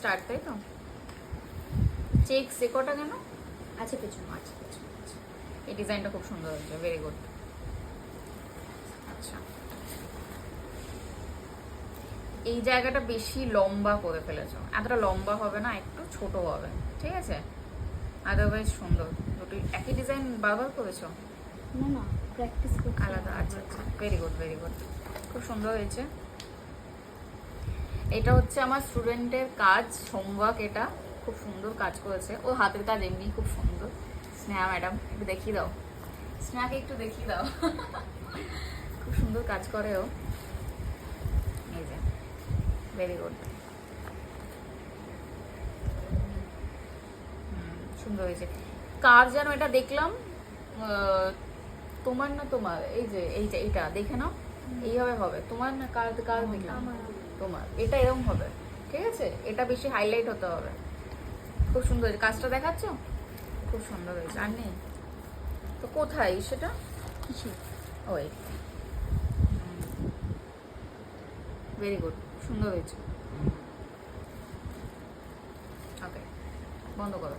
Start, তাই তো? Check সেকোটা কেন? আছে পেছনে। আচ্ছা, এই ডিজাইনটা খুব সুন্দর হয়েছে, ভেরি গুড। আচ্ছা, এই জায়গাটা বেশি লম্বা করে ফেলেছো, এতটা লম্বা হবে না, একটু ছোট হবে, ঠিক আছে? আদারওয়াইজ সুন্দর। দুটো একই ডিজাইন বারবার করেছো? না না, প্র্যাকটিস করছি আলাদা। আচ্ছা আচ্ছা, ভেরি গুড ভেরি গুড, খুব সুন্দর হয়েছে। এটা হচ্ছে আমার স্টুডেন্টের কাজ, হোমওয়ার্ক। এটা খুব সুন্দর কাজ করেছে, ও হাতের কাজ এমনি খুব সুন্দর। স্নেহা ম্যাডাম একটু দেখিয়ে দাও, স্নেহাকে একটু দেখিয়ে দাও। খুব সুন্দর কাজ করে ও, এই যে, ভেরি গুড, সুন্দর হয়েছে। কার যেন এটা দেখলাম, তোমার না তোমার, এই যে এইটা, এইটা দেখে নাও, এইভাবে হবে। তোমার না কার, কার দেখলাম? তোমার। এটা এরকম হবে, ঠিক আছে? এটা বেশি হাইলাইট হতে হবে। খুব সুন্দর হয়েছে, কাজটা দেখাচ্ছ? খুব সুন্দর হয়েছে। আর নেই তো, কোথায় সেটা? কিসে? ওই, ভেরি গুড, সুন্দর হয়েছে। ওকে, বন্ধ করো।